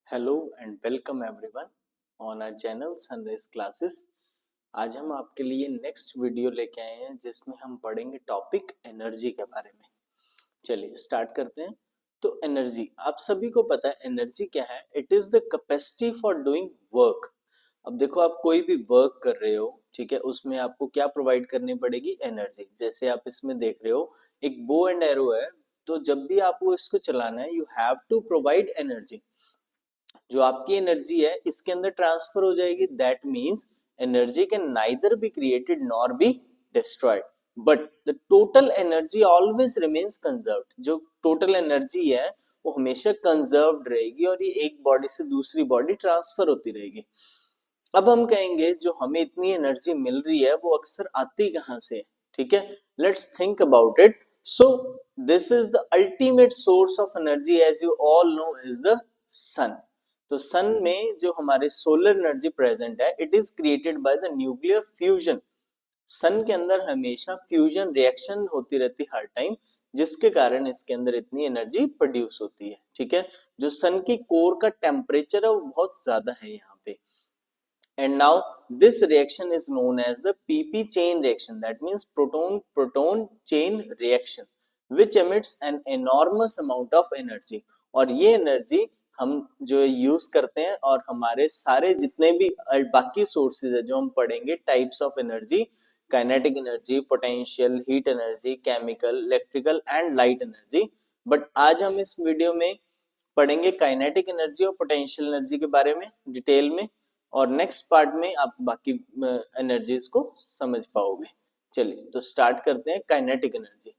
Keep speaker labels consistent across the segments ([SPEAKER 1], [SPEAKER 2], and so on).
[SPEAKER 1] Hello and welcome everyone on our channel sunrise classes. आज हम आपके लिए नेक्स्ट वीडियो लेके आए हैं जिसमें हम पढ़ेंगे टॉपिक एनर्जी के बारे में। चलिए स्टार्ट करते हैं। तो एनर्जी आप सभी को पता है एनर्जी क्या है। It is the capacity for doing work. अब देखो आप कोई भी वर्क कर रहे हो, ठीक है, उसमें आपको क्या प्रोवाइड करनी पड़ेगी, एनर्जी। जैसे आप इसमें देख रहे हो एक बो एंड एरो है, तो जब भी आपको इसको चलाना है you have to provide energy. जो आपकी एनर्जी है इसके अंदर ट्रांसफर हो जाएगी। That means energy can neither be created nor be destroyed, but the total energy always remains conserved. जो टोटल एनर्जी है वो हमेशा कंजर्व्ड रहेगी और ये एक बॉडी से दूसरी बॉडी ट्रांसफर होती रहेगी। अब हम कहेंगे जो हमें इतनी एनर्जी मिल रही है वो अक्सर आती कहाँ से, ठीक है। Let's think about it. So this is the ultimate source of energy as you all know is the sun. तो सन में जो हमारे सोलर एनर्जी प्रेजेंट है it is created by the nuclear fusion. Sun के अंदर हमेशा fusion reaction होती रहती हर टाइम, जिसके कारण इसके अंदर इतनी एनर्जी प्रोड्यूस होती है, ठीक है। जो सन की कोर का टेम्परेचर है वो बहुत ज्यादा है यहाँ पे। And now this reaction is known as the pp chain reaction, that means proton proton chain reaction, which emits an enormous amount of energy। और ये एनर्जी हम जो यूज करते हैं और हमारे सारे जितने भी बाकी सोर्सेज है जो हम पढ़ेंगे types of energy, kinetic energy, potential, heat energy, chemical, electrical and light energy. But आज हम इस वीडियो में पढ़ेंगे काइनेटिक एनर्जी और पोटेंशियल एनर्जी के बारे में डिटेल में, और नेक्स्ट पार्ट में आप बाकी एनर्जीज को समझ पाओगे। चलिए तो स्टार्ट करते हैं। Kinetic energy.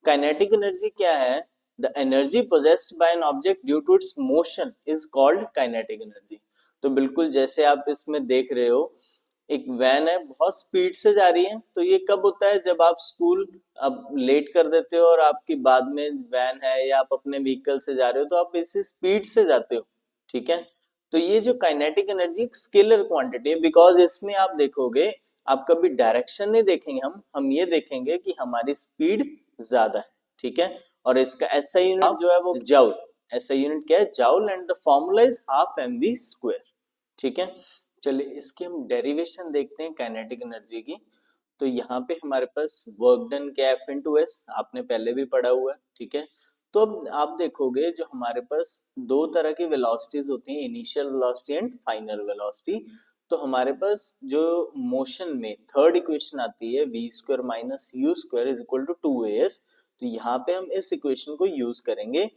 [SPEAKER 1] काइनेटिक एनर्जी क्या है? The energy possessed by an object due to its motion is called kinetic energy. तो बिल्कुल जैसे आप इसमें देख रहे हो एक वैन है बहुत स्पीड से जा रही है, तो ये कब होता है? जब आप स्कूल अब लेट कर देते हो और आपकी बाद में वैन है या आप अपने व्हीकल से जा रहे हो तो आप इसी स्पीड से जाते हो, ठीक है। तो ये जो काइनेटिक एनर्जी स्केलर क्वांटिटी है, बिकॉज इसमें आप देखोगे आप कभी डायरेक्शन नहीं देखेंगे, हम ये देखेंगे कि हमारी स्पीड ज्यादा है, ठीक है। और इसका एसआई यूनिट जो है वो जाउल। एसआई यूनिट क्या है? Joule. And the formula is half m v square, ठीक है। चलिए इसकी हम डेरिवेशन देखते हैं काइनेटिक एनर्जी की। तो यहाँ पे हमारे पास वर्क डन क्या है? एफ इंटू एस, आपने पहले भी पढ़ा हुआ है, ठीक है। तो अब आप देखोगे जो हमारे पास दो तरह की वेलोसिटीज होती हैं, initial velocity and final velocity. तो हमारे पास जो मोशन में थर्ड इक्वेशन आती है v square minus u square is equal to 2as। तो यहाँ पे हम इस इक्वेशन को यूज करेंगे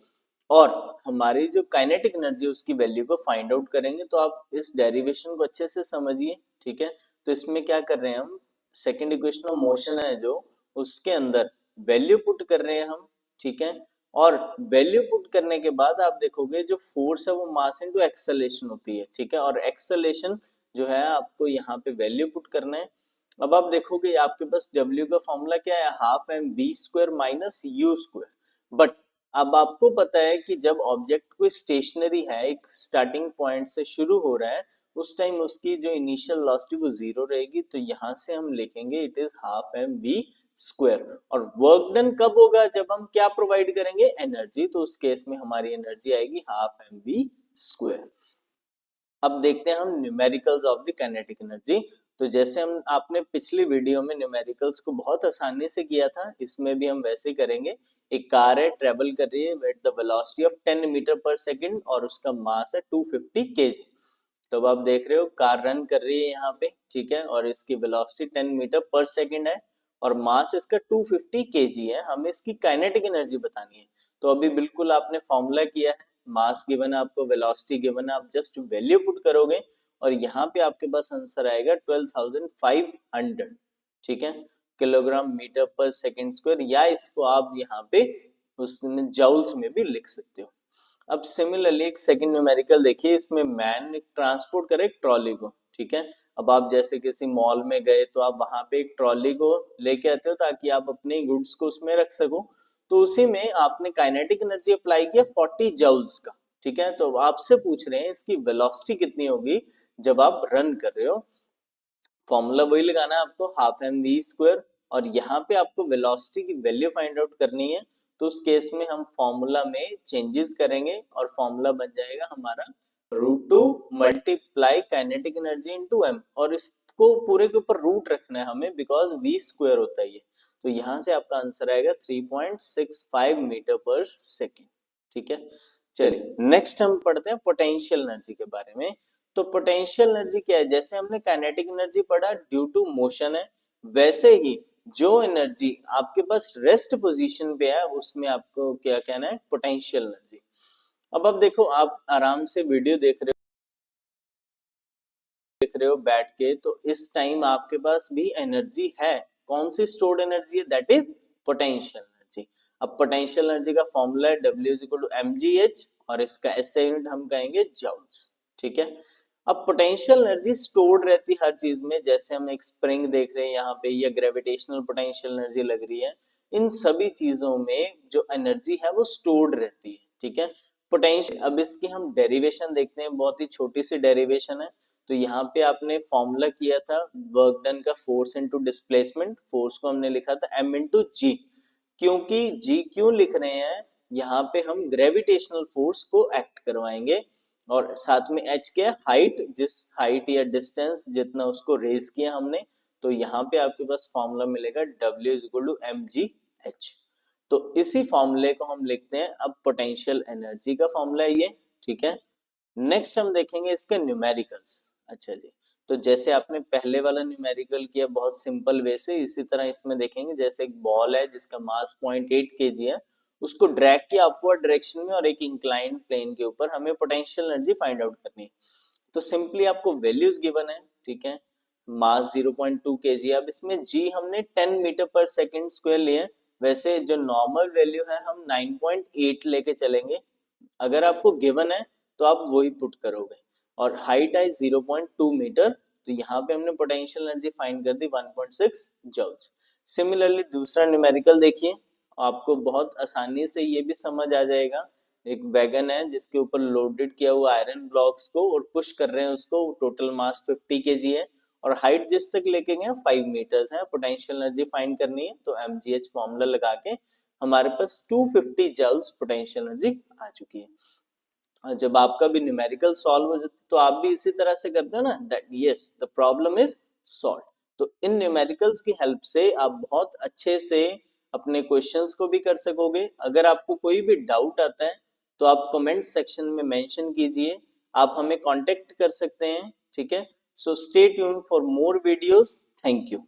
[SPEAKER 1] और हमारी जो काइनेटिक एनर्जी उसकी वैल्यू को फाइंड आउट करेंगे। तो आप इस डेरिवेशन को अच्छे से समझिए, ठीक है। तो इसमें क्या कर रहे हैं हम, सेकेंड इक्वेशन ऑफ मोशन है जो उसके अंदर वैल्यू पुट कर रहे हैं हम, ठीक है। और वैल्यू पुट करने के बाद आप देखोगे जो फोर्स है वो मास इनटू एक्सेलरेशन होती है, ठीक है। और एक्सेलरेशन जो है आपको यहाँ पे वैल्यू पुट करना है। अब आप देखोगे आपके पास W का फॉर्मूला क्या है? Half m v square minus u square. But अब आपको पता है कि जब ऑब्जेक्ट कोई स्टेशनरी है, एक स्टार्टिंग पॉइंट से शुरू हो रहा है, उस टाइम उसकी जो इनिशियल वेलोसिटी वो जीरो रहेगी। तो यहाँ से हम लिखेंगे it is half m v square. और वर्क डन कब होगा? जब हम क्या प्रोवाइड करेंगे? एनर्जी। तो उस केस में हमारी एनर्जी आएगी हाफ एम वी स्क्वायर। अब देखते हैं हम numericals of the kinetic energy. तो जैसे हम आपने पिछली वीडियो में न्यूमेरिकल्स को बहुत आसानी से किया था, इसमें भी हम वैसे करेंगे। एक कार है, ट्रेवल कर रही है at the velocity of 10 metre per second और उसका मास है 250 केजी। तो अब आप देख रहे हो कार रन कर रही है यहाँ पे, ठीक है, और इसकी वेलोसिटी 10 मीटर पर सेकंड है और मास इसका 250 केजी है। हमें इसकी काइनेटिक एनर्जी बतानी है। तो अभी बिल्कुल आपने फॉर्मूला किया है, मास गिवन है आपको, वेलोसिटी गिवन है, आप जस्ट वैल्यू पुट करोगे और यहाँ पे आपके पास आंसर आएगा 12,500, ठीक है, kilogram metre per second square. या इसको आप यहाँ पे उसमें जाउल्स में भी लिख सकते हो। अब सिमिलरली एक सेकंड न्यूमेरिकल देखिए, इसमें मैन ट्रांसपोर्ट करे एक ट्रॉली को, ठीक है। अब आप जैसे किसी मॉल में गए तो आप वहां पे एक ट्रॉली को लेके आते हो ताकि आप अपने गुड्स को उसमें रख सको। तो उसी में आपने काइनेटिक एनर्जी अप्लाई किया 40 जूल्स का, ठीक है। तो आपसे पूछ रहे हैं इसकी वेलोसिटी कितनी होगी जब आप रन कर रहे हो। फॉर्मूला वही लगाना है आपको, हाफ एम वी स्क्वायर, और यहाँ पे आपको वेलोसिटी की वैल्यू फाइंड आउट करनी है। तो उस केस में हम फॉर्मूला में चेंजेस करेंगे और फॉर्मूला बन जाएगा हमारा √2 multiply kinetic energy into m, और इसको पूरे के ऊपर रूट रखना है हमें बिकॉज v स्क्वायर होता है ये, तो यहाँ से आपका आंसर आएगा 3.65 मीटर पर सेकेंड। ठीक है, चलिए नेक्स्ट हम पढ़ते हैं पोटेंशियल एनर्जी के बारे में। तो पोटेंशियल एनर्जी क्या है, जैसे हमने काइनेटिक एनर्जी पढ़ा ड्यू टू मोशन है, वैसे ही जो एनर्जी आपके पास रेस्ट पोजीशन पे है उसमें आपको क्या कहना है, पोटेंशियल एनर्जी। अब देखो, आप आराम से वीडियो देख रहे हो बैठ के, तो इस टाइम आपके पास भी एनर्जी है, कौन सी स्टोर्ड एनर्जी है, दैट इज पोटेंशियल एनर्जी। अब पोटेंशियल एनर्जी का फॉर्मूला है W=mgh और इसका एसआई यूनिट हम कहेंगे जूल्स। ठीक है, अब पोटेंशियल एनर्जी स्टोर्ड रहती हर चीज में, जैसे हम एक स्प्रिंग देख रहे हैं यहाँ पे, या ग्रेविटेशनल पोटेंशियल एनर्जी लग रही है, इन सभी चीजों में जो एनर्जी है वो स्टोर्ड रहती है। ठीक है, पोटेंशियल, अब इसकी हम डेरिवेशन देखते हैं, बहुत ही छोटी सी डेरिवेशन है। तो यहाँ पे आपने फॉर्मूला किया था वर्क डन का फोर्स इनटू डिस्प्लेसमेंट, फोर्स को हमने लिखा था m इनटू जी। क्योंकि जी क्यों लिख रहे हैं, यहाँ पे हम ग्रेविटेशनल फोर्स को एक्ट करवाएंगे, और साथ में h क्या, हाइट, जिस हाइट या डिस्टेंस जितना उसको रेज किया हमने, तो यहाँ पे आपके पास फॉर्मूला मिलेगा W=mgh। तो इसी फॉर्मूले को हम लिखते हैं अब पोटेंशियल एनर्जी का फॉर्मूला है ये। ठीक है, नेक्स्ट हम देखेंगे इसके न्यूमेरिकल्स। अच्छा जी, तो जैसे आपने पहले वाला न्यूमेरिकल किया बहुत सिंपल वे से, इसी तरह इसमें देखेंगे, जैसे एक बॉल है जिसका मास 0.8 kg है, उसको ड्रैग किया अपवर्ड डायरेक्शन में और एक इंक्लाइंड प्लेन के ऊपर, हमें पोटेंशियल एनर्जी फाइंड आउट करनी है। तो सिंपली आपको वैल्यूज गिवन है। ठीक है, मास 0.2 kg, अब इसमें जी हमने 10 मीटर पर सेकेंड स्क्वायर लिए, वैसे जो नॉर्मल वैल्यू है हम 9.8 लेके चलेंगे, अगर आपको गिवन है तो आप वही पुट करोगे, और हाइट है 0.2 मीटर, तो यहाँ पे हमने पोटेंशियल एनर्जी फाइंड कर दी 1.6 जूल्स। सिमिलरली दूसरा न्यूमेरिकल देखिए, आपको बहुत आसानी से ये भी समझ आ जाएगा। एक वैगन है जिसके ऊपर लोडेड किया हुआ आयरन ब्लॉक्स को और पुश कर रहे हैं उसको, टोटल मास 50 kg है और हाइट जिस तक लेके गए 5 मीटर्स है, पोटेंशियल एनर्जी फाइंड करनी है, तो mgh फॉर्मूला लगा के हमारे पास 250 जूल्स पोटेंशियल एनर्जी आ चुकी है। जब आपका भी न्यूमेरिकल सॉल्व हो जाता है तो आप भी इसी तरह से करते हो ना, that yes the problem is solve. तो इन न्यूमेरिकल्स की हेल्प से आप बहुत अच्छे से अपने क्वेश्चंस को भी कर सकोगे। अगर आपको कोई भी डाउट आता है तो आप कमेंट सेक्शन में मेंशन कीजिए, आप हमें कांटेक्ट कर सकते हैं। ठीक है, so stay tune for more videos. Thank you.